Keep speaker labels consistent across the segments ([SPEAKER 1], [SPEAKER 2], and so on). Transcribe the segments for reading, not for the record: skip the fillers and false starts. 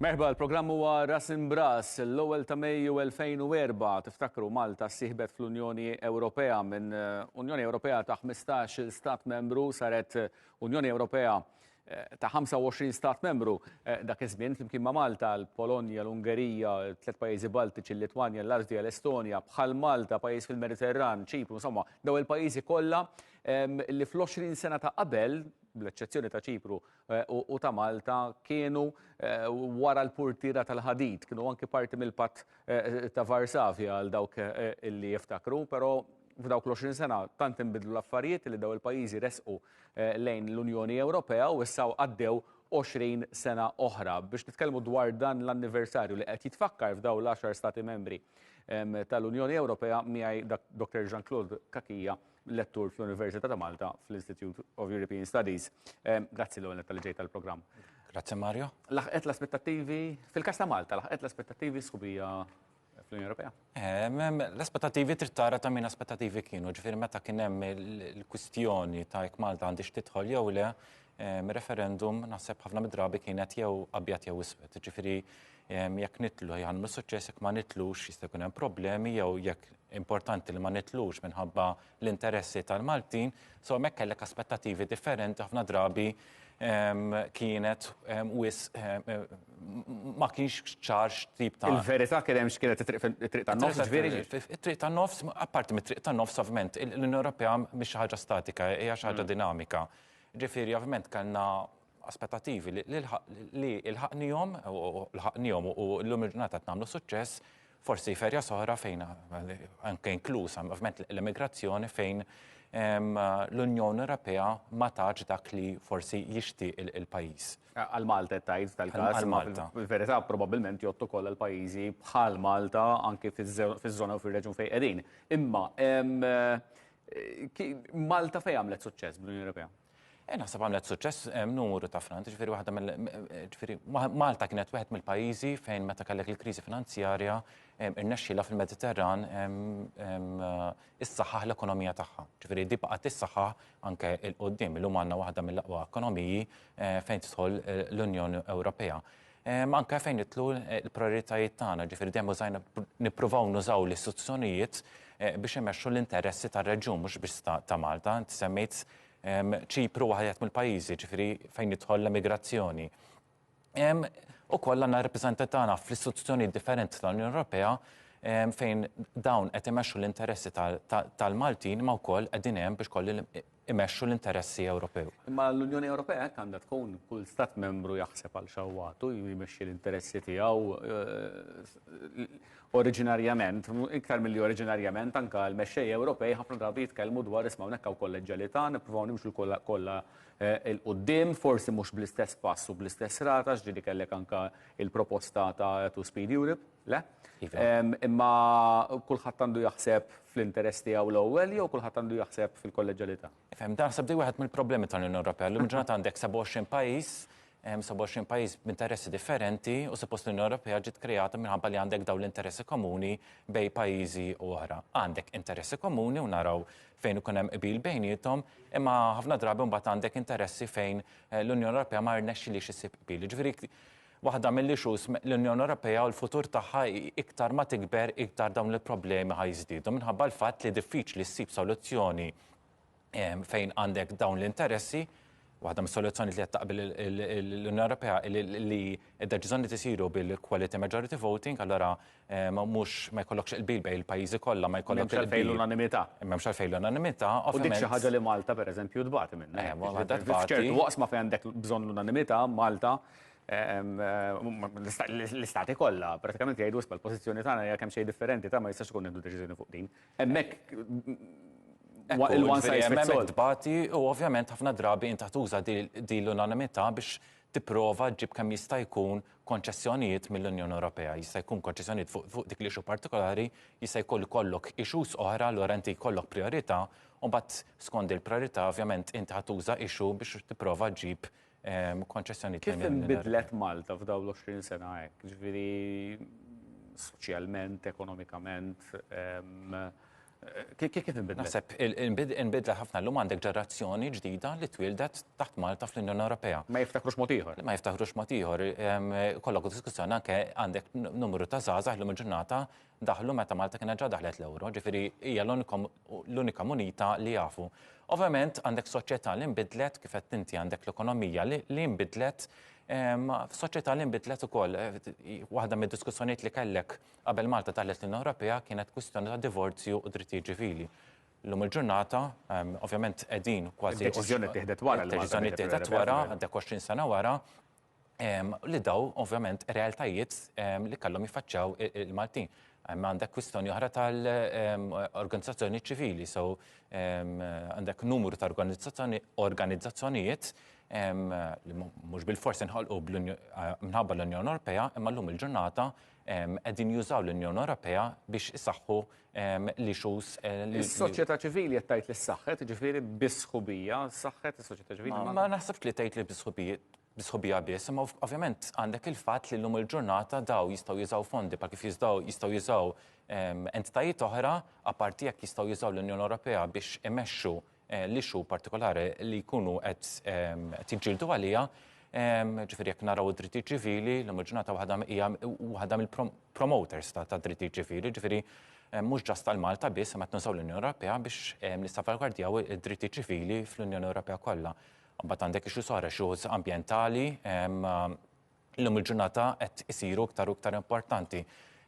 [SPEAKER 1] Merħba, l-programm huwa Ras Imbras, l-ewwel ta' Mejju 2004 tiftakru Malta ssieħbet fl-Unjoni Ewropea minn Unjoni Ewropea ta' 15 stat membru saret Unjoni Ewropea ta' 25 stat membru dak iż-żmien flimkien ma' Malta, l-Polonja, l-Ungerija, tliet pajjiżi Baltiċi, l-Litwanja, l-Latvja, l-Estonja, bħal Malta, pajjiż fil-Mediterran, Ċipru, insomma, daw il-pajjiżi kollha li fl-20 sena ta' qabel bl-eċċezzjoni ta' Ċipru u ta' Malta kienu wara l-purtira tal-ħadid, kienu anki parti mill-Patt ta' Varsavja għal dawk illi jiftakru, però f'dawk l-20 sena tant inbidlu l-affarijiet li daw il-pajjiżi resqu lejn l-Unjoni Ewropea u issa għaddew 20 sena oħra. Biex nitkellmu dwar dan l-anniversarju li qed jitfakkar f'daw l-10 stati membri tal-Unjoni Ewropea miegħi Dr. Jean-Claude Kakija, lettur fl-Università ta' Malta fl-Institute of European Studies. Grazzi l-ewwel tal-li ġej tal-programm.
[SPEAKER 2] Grazzi Mario.
[SPEAKER 1] Laħqet l-aspettattivi, fil-każ ta' Malta, laħqet l-aspettattivi skubija fl-Unjoni Ewropea?
[SPEAKER 2] L-aspettativi trid tara ta' min aspettativi kienu, ġifieri meta kien hemm il-kwistjoni ta' jekk Malta għandix tidħol jew le, referendum naħseb ħafna mid-drabi kienet jew abjad jew iswed. Ġifieri jekk nitlu jagħmlu suċċess, jekk ma nitlux jista' jkun hemm problemi jew jekk importanti li ma nitlux minħabba l-interessi tal-Maltin, so hemmhekk kellek aspettativi differenti ħafna drabi kienet ma kienx ċar tip ta'
[SPEAKER 1] Il-verità kien hemm x'kienet it-triq tan-nofs ġifieri.
[SPEAKER 2] It-triq tan-nofs, apparti mit-triq tan-nofs ovvjament, l-Unjoni Ewropea mhix xi ħaġa statika, hija xi ħaġa dinamika. Ġifieri ovvjament kellna aspettativi li l-ħaqnihom u llum il-ġurnata qed nagħmlu suċċess, forsi ferja soħra fejn anke inkluż ovvjament l-immigrazzjoni fejn l-Unjoni Ewropea ma tax dak li forsi jixtieq il-pajjiż.
[SPEAKER 1] Għal Malta tajt tal-każ, imma fil-verità probabbilment jottu kollha l-pajjiżi bħal Malta anke fiż-żona u fir-reġjun fejn qegħdin. Imma Malta fejn għamlet suċċess bl-Unjoni Ewropea?
[SPEAKER 2] Naħseb għamlet suċċess numru ta' front, Malta kienet wieħed mill-pajjiżi fejn meta kellek il-kriżi finanzjarja irnexxielha fil-Mediterran issaħħaħ l-ekonomija tagħha. Ġifieri di baqgħet issaħħaħ anke l quddiem illum għandna waħda mill-aqwa ekonomiji fejn tidħol l-Unjoni Ewropea. Anke fejn nitlu l-prijoritajiet tagħna, ġifieri dejjem użajna nippruvaw nużaw l-istituzzjonijiet biex imexxu l-interessi tar-reġjun mhux biss ta' Malta. Inti semmejt Ċipru waħed mill-pajjiżi, ġifieri fejn nidħol l-immigrazzjoni. Ukoll għandna rappreżentanti tagħna fl-istituzzjonijiet differenti tal-Unjoni Ewropea fejn dawn qed imexxu l-interessi tal-Maltin ma wkoll qegħdin hemm biex koll imexxu l-interessi Ewropew.
[SPEAKER 1] Imma l-Unjoni Ewropea hekk għandha tkun kull stat membru jaħseb għal xewwatu jmexxi l-interessi tiegħu oriġinarjament, iktar milli oriġinarjament anke l-mexxejja Ewropej ħafna drabi jitkellmu dwar isma' hawnhekk hawn kolleġjalità, nippruvaw nimxu kollha il-qudiem, forsi mhux bl-istess pass u bl-istess rata, ġieli kellek anke il-proposta ta' Two Speed Europe, le? Imma kulħadd għandu jaħseb fl-interess tiegħu l-ewwel jew kulħadd għandu jaħseb fil-kolleġjalità?
[SPEAKER 2] Fhem, naħseb di wieħed mill-problemi tal-Unjoni Ewropea. Llum ġurnata għandek 27 pajjiż, 27 pajjiż b'interessi differenti u suppost l-Unjoni Ewropea ġiet krejata minħabba li għandek dawn l-interessi komuni bejn pajjiżi oħra. Għandek interessi komuni u naraw fejn ikun hemm qbil bejniethom, imma ħafna drabi mbagħad għandek interessi fejn l-Unjoni Ewropea ma rnexxilix issib qbil. Ġifieri waħda mill-issues l-Unjoni Ewropea u l-futur tagħha iktar ma tikber iktar dawn il-problemi ħajżdiedu minħabba l-fatt li diffiċli ssib soluzzjoni fejn għandek dawn l-interessi. Waħda mis-soluzzjoni li qed taqbel l-Unjoni Ewropea li d-deċiżjoni tisiru bil-quality majority voting, allura mhux ma jkollokx il-bil bejn il-pajjiżi kollha ma jkollok
[SPEAKER 1] il-bil l-unanimità.
[SPEAKER 2] M'hemmx għalfejn l-unanimità.
[SPEAKER 1] U dik xi ħaġa li Malta pereżempju tbagħti minnha. F'ċertu waqsma fejn għandek bżonn l-unanimità Malta l-istati kollha pratikament jgħidu isma' l-pożizzjoni tagħna hija kemm xejn differenti ta' ma jistax ikun nieħdu deċiżjoni fuq din. Hemmhekk il-one size fits all. Dbati
[SPEAKER 2] u ovvjament ħafna drabi inta tuża di l-unanimità biex tipprova ġib kemm jista' jkun konċessjonijiet mill-Unjoni Ewropea. Jista' jkun konċessjonijiet fuq dik l-issue partikolari, jista' jkollok issues oħra allura inti jkollok priorità u mbagħad skont il-priorità ovvjament inti ħatuża issue biex tipprova ġib konċessjonijiet.
[SPEAKER 1] Kif inbidlet Malta f'dawn l-20 sena hekk? Ġifieri soċjalment, ekonomikament, Kif inbidlet?
[SPEAKER 2] Naħseb inbidla ħafna llum għandek ġenerazzjoni ġdida li twildet taħt Malta fl-Unjoni Ewropea.
[SPEAKER 1] Ma jiftakrux mod ieħor.
[SPEAKER 2] Ma jiftaħrux mod ieħor. Kollok diskussjoni anke għandek numru ta' żgħażagħ llum il-ġurnata daħlu meta Malta kienet ġa daħlet l-ewro, ġifieri hija l-unika munita li jafu. Ovvjament għandek soċjetà li nbidlet kif qed inti għandek l-ekonomija li nbidlet f'soċjetà li nbidlet ukoll. Waħda mid-diskussjonijiet li kellek qabel Malta daħlet l-Unjoni Ewropea kienet kwistjoni ta' divorzju u drittijiet ċivili. Llum il-ġurnata, ovvjament qegħdin kważi.
[SPEAKER 1] Deċiżjoni tieħdet wara
[SPEAKER 2] Deċiżjoni tieħdet wara, għandek 20 sena wara, li daw ovvjament realtajiet li kellhom jiffaċċjaw il-Maltin. Għandek kwistjoni oħra tal-organizzazzjoni ċivili, so għandek numru ta' organizzazzjonijiet li mhux bil-forsi nħolqu minħabba l-Unjoni Ewropea, imma llum il-ġurnata qegħdin jużaw l-Unjoni Ewropea biex isaħħu l-issues.
[SPEAKER 1] Is-soċjetà ċivili qed tgħid li s-saħħet, ġifieri bis-sħubija saħħet is-soċjetà ċivili.
[SPEAKER 2] Ma naħsibx li tgħid li bis-sħubija biss, imma ovvjament għandek il-fatt li llum il-ġurnata daw jistgħu jużaw fondi bħal kif jistgħu jużaw entitajiet oħra apparti jekk jistgħu jużaw l-Unjoni Ewropea biex imexxu l-ixu partikolari li jkunu qed jiġġieldu għalija, ġifieri jekk naraw id-drittijiet ċivili, l-ġurnata waħda mill-promoters ta' drittijiet ċivili, ġifieri mhux ġast tal-Malta biss ma qed nużaw l-Unjoni Ewropea biex nissalvagwardjaw id-drittijiet ċivili fl-Unjoni Ewropea kollha. Mbagħad għandek issues oħra, issues ambjentali, llum il-ġurnata qed isiru iktar u iktar importanti.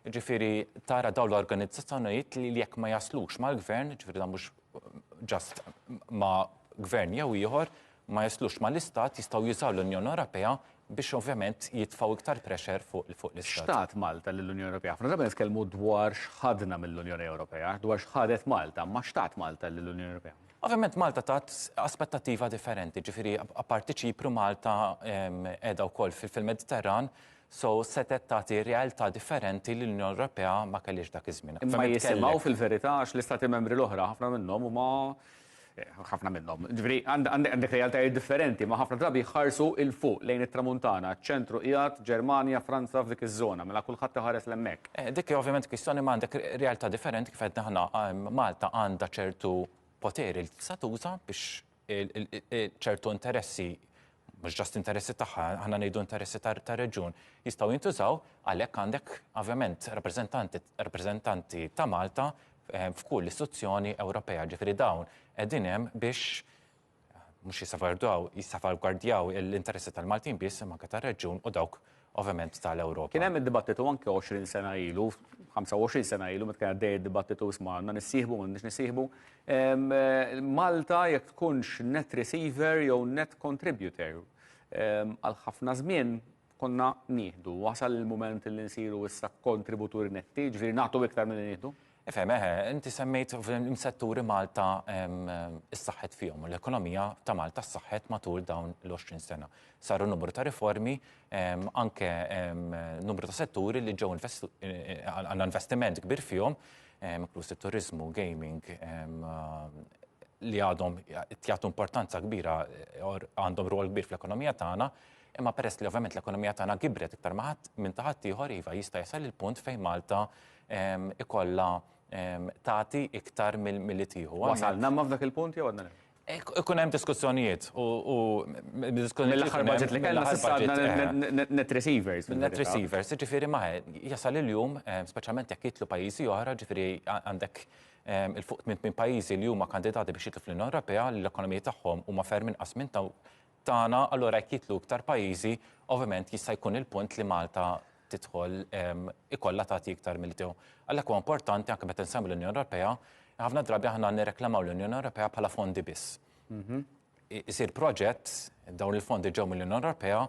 [SPEAKER 2] Ġifieri tara dawn l-organizzazzjonijiet li jekk ma jaslux mal-gvern, ġifieri dan mhux ġast ma' gvern jew ieħor, ma jaslux mal-istat jistgħu jużaw l-Unjoni Ewropea biex ovvjament jitfgħu iktar pressure fuq l-istat.
[SPEAKER 1] X'tat Malta lill-Unjoni Ewropea? Ħafna drabi nitkellmu dwar x'ħadna mill-Unjoni Ewropea, dwar x'ħadet Malta, ma x'tat Malta lill-Unjoni Ewropea?
[SPEAKER 2] Ovvjament Malta tat aspettattiva differenti, ġifieri apparti Ċipru Malta qiegħda wkoll fil-Mediterran, so setet tagħti realtà differenti li l-Unjoni Ewropea ma kellix dak iż-żmien.
[SPEAKER 1] Imma jisimgħu fil-verità għax l-istati membri l-oħra ħafna minnhom huma ġifieri għandek realtajiet differenti, ma ħafna drabi jħarsu il fuq lejn it-Tramuntana, ċentru qiegħed Ġermanja, Franza f'dik iż-żona, mela kulħadd iħares l-hemmhekk.
[SPEAKER 2] Dik ovvjament kwistjoni ma għandek realtà differenti kif qed aħna Malta għandha ċertu poteri li tista' tuża biex ċertu interessi mhux ġast interessi tagħha, aħna ngħidu interessi tar-reġjun, jistgħu jintużaw għalhekk għandek ovvjament rappreżentanti ta' Malta f'kull istituzzjoni Ewropea, ġifieri dawn qegħdin hemm biex mhux jissalvagwardjaw l-interessi tal-Maltin biss imma anke tar-reġjun u dawk ovvjament tal-Ewropa.
[SPEAKER 1] Kien hemm id-dibattitu anke 20 sena ilu, 25 sena ilu meta kien għaddej id-dibattitu isma' nissieħbu m'għandniex nissieħbu. Malta jekk tkunx net receiver jew net contributor. Għal ħafna żmien konna nieħdu. Wasal il-mument li nsiru issa kontributuri netti, ġifieri nagħtu iktar milli nieħdu.
[SPEAKER 2] Efhem, inti semmejt setturi Malta s-saħħet fihom, l-ekonomija ta' Malta s-saħħet matul dawn l-20 sena. Saru numru ta' riformi, anke numru ta' setturi li ġew għandna investiment kbir fihom, inkluż it-turizmu, gaming, li għadhom jagħtu importanza kbira, għandhom rol kbir fl-ekonomija tagħna, imma peress li ovvjament l-ekonomija tagħna kibret iktar minn taħat ieħor iva jista' jasal il-punt fejn Malta ikollha tagħti iktar milli tieħu.
[SPEAKER 1] Wasalna ma f'dak il-punt jew għadna?
[SPEAKER 2] Ikun hemm diskussjonijiet u
[SPEAKER 1] mill-aħħar budget li kellna s'issa net receivers.
[SPEAKER 2] Net receivers, ġifieri ma jasal il-jum, speċjalment jekk jitlu pajjiżi oħra, ġifieri għandek il-fuq minn pajjiżi li huma kandidati biex jitlu fl-Unjoni Ewropea li l-ekonomija tagħhom huma ferm inqas minn tagħna, allura jekk jitlu iktar pajjiżi, ovvjament jista' jkun il-punt li Malta tidħol ikollha tagħti iktar milli tieħu. Għalhekk huwa importanti anke meta nsemmu l-Unjoni Ewropea, ħafna drabi aħna nirreklamaw l-Unjoni Ewropea bħala fondi biss. Isir proġett, dawn il-fondi ġew mill-Unjoni Ewropea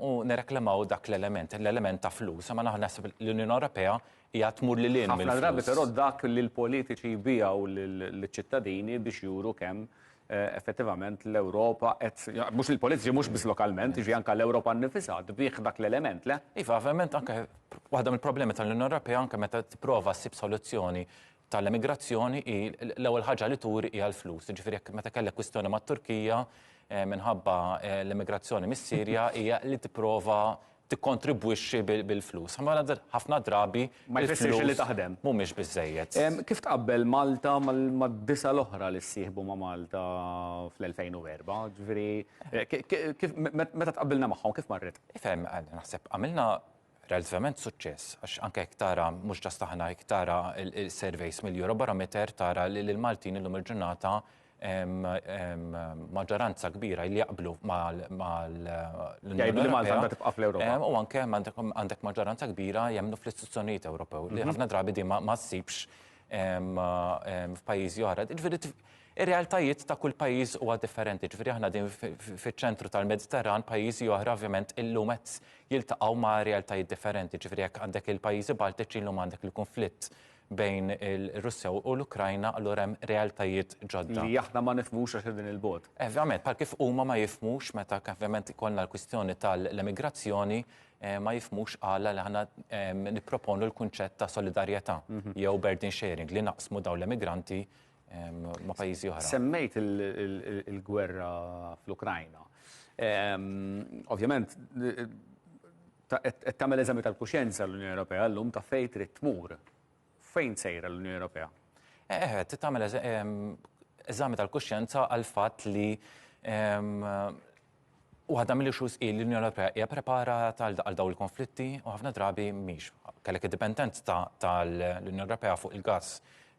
[SPEAKER 2] u nirreklamaw dak l-element ta' flus, imma naħna naħseb l-Unjoni Ewropea hija tmur lil hinn mill-flus.
[SPEAKER 1] Ħafna drabi però dak li l-politiċi jbijaw lill-ċittadini biex juru kemm effettivament l-Ewropa mhux il-politiċi mhux biss lokalment, jiġi anke l-Ewropa nnifisha tbieħ dak l-element, le?
[SPEAKER 2] Iva, ovvjament anke waħda mill-problemi tal-Unjoni Ewropea anke meta tipprova ssib soluzzjoni tal-immigrazzjoni l-ewwel ħaġa li turi hija l-flus. Jiġifieri jekk meta kellek kwistjoni mat-Turkija minħabba l-immigrazzjoni mis-Sirja hija li tipprova tikkontribwixxi bil-flus. Ħafna drabi
[SPEAKER 1] Ma jfissirx li taħdem.
[SPEAKER 2] Mhumiex biżejjed.
[SPEAKER 1] Kif tqabbel Malta mad-disa l-oħra li ssieħbu ma' Malta fl-2004? Ġifieri, meta tqabbilna magħhom kif marret?
[SPEAKER 2] Ifhem, naħseb għamilna relativament suċċess, għax anke tara mhux ġast aħna tara il-surveys mill-Eurobarometer tara li l-Maltin illum il-ġurnata maġġoranza kbira li jaqblu
[SPEAKER 1] Jgħidu li Malta għandha tibqa' fl-Ewropa.
[SPEAKER 2] U anke għandek maġġoranza kbira jemmnu fl-istituzzjonijiet Ewropew li ħafna drabi di ma ssibx f'pajjiżi oħra. Ir-realtajiet ta' kull pajjiż huwa differenti. Ġifieri aħna din fiċ-ċentru tal-Mediterran pajjiżi oħra ovvjament illum qed jiltaqgħu ma' realtajiet differenti. Ġifieri jekk għandek il-pajjiżi Baltiċi illum għandek il-konflitt bejn il-Russja u l-Ukrajna, allura hemm realtajiet ġodda.
[SPEAKER 1] Li aħna ma nifhmux għax din il-bot.
[SPEAKER 2] Ovvjament, bħal kif huma ma jifhmux meta ovvjament ikollna l-kwistjoni tal-immigrazzjoni ma jifhmux għala li aħna nipproponu l-kunċett ta' solidarjetà jew burden sharing li naqsmu dawn l-immigranti ma' pajjiżi oħra.
[SPEAKER 1] Semmejt il-gwerra fl-Ukrajna. Ovvjament, qed tagħmel eżami tal-kuxjenza l-Unjoni Ewropea llum ta' fejn trid tmur. Fejn sejra l-Unjoni Ewropea?
[SPEAKER 2] Tagħmel eżami tal-kuxjenza għal fatt li waħda mill-issues l-Unjoni Ewropea hija preparata għal dawn il-konflitti u ħafna drabi mhix. Kellek id-dipendenza tal-Unjoni Ewropea fuq il-gass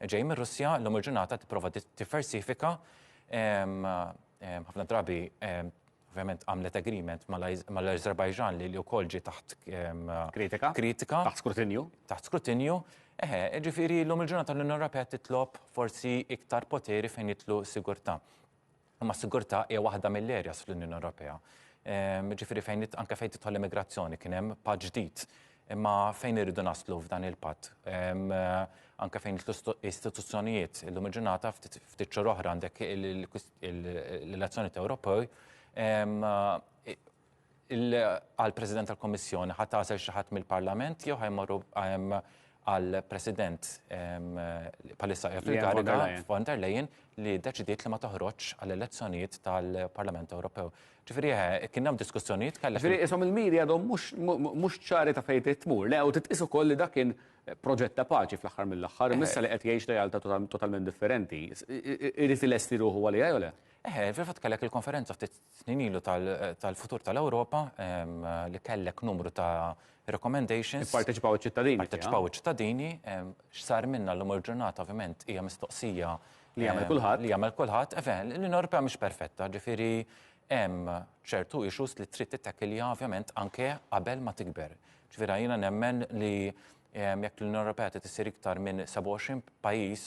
[SPEAKER 2] ġej mir-Russja llum il-ġurnata tipprova tiffersifika ħafna drabi ovvjament għamlet agreement mal-Azerbajġan li wkoll ġie taħt kritika. Taħt skrutinju. Taħt skrutinju. Ġifieri llum il-ġurnata l-Unjoni Ewropea titlob forsi iktar poteri fejn jitlu sigurtà. Imma s-sigurtà hija waħda mill-areas fl-Unjoni Ewropea. Ġifieri fejn anke fejn tidħol l-immigrazzjoni kien hemm patt ġdid. Imma fejn irridu naslu f'dan il-patt. Anke fejn l-istituzzjonijiet illum il-ġurnata ftit xhur oħra għandek l-elezzjonijiet Ewropew għal-President tal-Kommissjoni ħatasel xi ħadd mill-Parlament jew ħajmorru għal-President palissa fil-kariga von der Leyen li deċidiet li ma toħroġ għall-elezzjonijiet tal-Parlament Ewropew. Ġifieri kien hemm diskussjonijiet kellek.
[SPEAKER 1] Ġifieri ishom il-medja għadhom mhux ċari ta' fejn tmur, le u titqis ukoll li dak kien proġett ta' paċi fl-aħħar mill-aħħar, missa li qed jgħix realtà totalment differenti. Irid ilesti ruħu għaliha jew le?
[SPEAKER 2] Fil-fatt kellek il-konferenza ftit snin ilu tal-futur tal-Ewropa li kellek numru ta' recommendations.
[SPEAKER 1] Parteċipaw iċ-ċittadini.
[SPEAKER 2] Parteċipaw iċ-ċittadini. X'sar minna l-lum il-ġurnata ovvjament hija mistoqsija
[SPEAKER 1] li jagħmel kulħadd.
[SPEAKER 2] Li jagħmel kulħadd. L-Unjoni Ewropea mhix perfetta, ġifieri hemm ċertu issues li trid tittakilja ovvjament anke qabel ma tikber. Ġifieri jiena nemmen li jekk l-Unjoni Ewropea trid issir iktar minn 27 pajjiż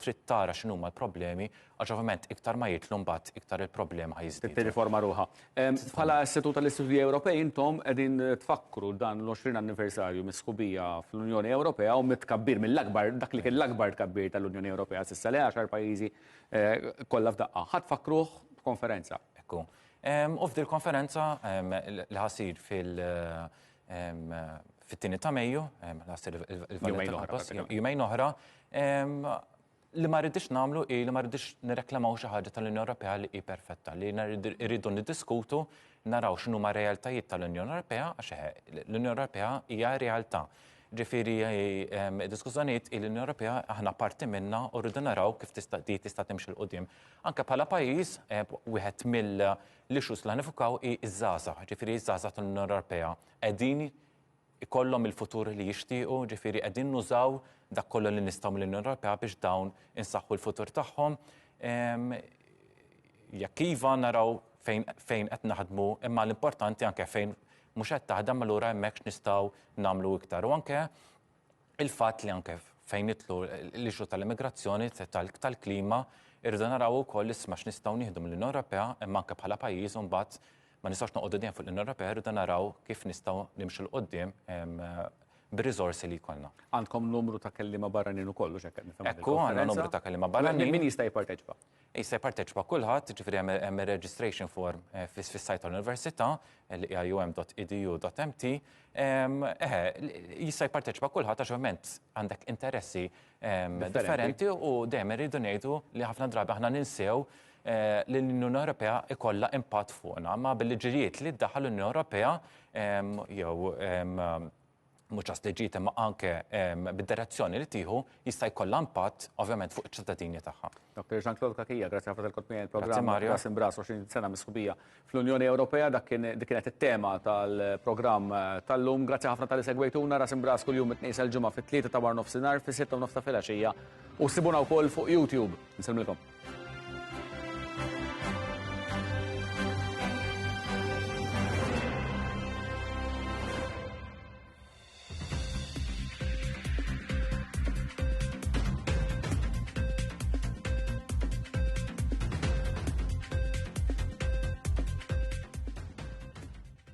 [SPEAKER 2] trid tara x'inhuma l-problemi għax ovvjament iktar ma jitlu mbagħad iktar il-problema ħajżdied.
[SPEAKER 1] Tirriforma ruħha. Bħala Istitut tal-Istudji Ewropej intom qegħdin tfakru dan l-20 anniversarju mis-sħubija fl-Unjoni Ewropea u mitkabbir mill-akbar dak li kien l-akbar tkabbir tal-Unjoni Ewropea s'issa li 10 pajjiżi kollha f'daqqa. Ħadd fakruh f'konferenza.
[SPEAKER 2] Ekku. U f'dil konferenza li ħasir fit-tieni ta' Mejju, jumejn oħra, li ma rridix nagħmlu li ma rridix nirreklamaw xi ħaġa tal-Unjoni Ewropea li hi perfetta, li rridu niddiskutu naraw x'inhuma realtajiet tal-Unjoni Ewropea għax l-Unjoni Ewropea hija realtà. Ġifieri diskussjonijiet l-Unjoni Ewropea aħna parti minnha u rridu naraw kif tista' timxi l qudiem. Anke bħala pajjiż wieħed mill-issues li nifukaw hi ż-żgħażagħ, ġifieri ż-żgħażagħ tal-Unjoni Ewropea qegħdin ikollhom il-futur li jixtiequ, ġifieri qegħdin nużaw dak kollu li nistgħu mill-Unjoni Ewropea biex dawn insaħħu l-futur tagħhom. Jekk iva naraw fejn qed naħdmu, imma l-importanti anke fejn mhux qed taħdem allura hemmhekk nistgħu nagħmlu iktar. U anke il-fatt li anke fejn nitlu l-ixu tal-immigrazzjoni tal-klima irridu naraw ukoll isma' x'nistgħu nieħdu mill-Unjoni Ewropea imma anke bħala pajjiż u mbagħad ma nistgħux noqogħdu dejjem fuq l-Unjoni Ewropea irridu naraw kif nistgħu nimxu l qudiem bir-riżorsi li jkollna.
[SPEAKER 1] Għandkom numru ta' kelliema barranin ukoll x'hekk qed nifhem.
[SPEAKER 2] Ekku għandna numru ta' kelliema barranin.
[SPEAKER 1] Min jista' jipparteċipa?
[SPEAKER 2] Jista' jipparteċipa kulħadd, ġifieri hemm registration form fis-sajt tal-Università li hija um.edu.mt. Jista' jipparteċipa kulħadd għax ovvjament għandek interessi differenti u dejjem irridu ngħidu li ħafna drabi aħna ninsew l-Unjoni Ewropea ikollha impatt fuqna, ma bil-liġijiet li ddaħħal l-Unjoni Ewropea jew mhux liġijiet imma anke bid-direzzjoni li tieħu jista' jkollha impatt ovvjament fuq iċ-ċittadini tagħha.
[SPEAKER 1] Dr. Jean-Claude Kakija, grazzi ħafna tal-kotmija
[SPEAKER 2] Grazie,
[SPEAKER 1] il-programm
[SPEAKER 2] Mario.
[SPEAKER 1] Ras Imbras 20 sena misħubija fl-Unjoni Ewropea, dik kienet it-tema tal-programm tal-lum. Grazzi ħafna tal-li segwejtuna Ras Imbras kuljum it-tnejn sal-ġimgħa fit-3 ta' war nofsinhar, fis-6 ta' nofs ta' filgħaxija u ssibuna wkoll fuq YouTube. Nselmilkom.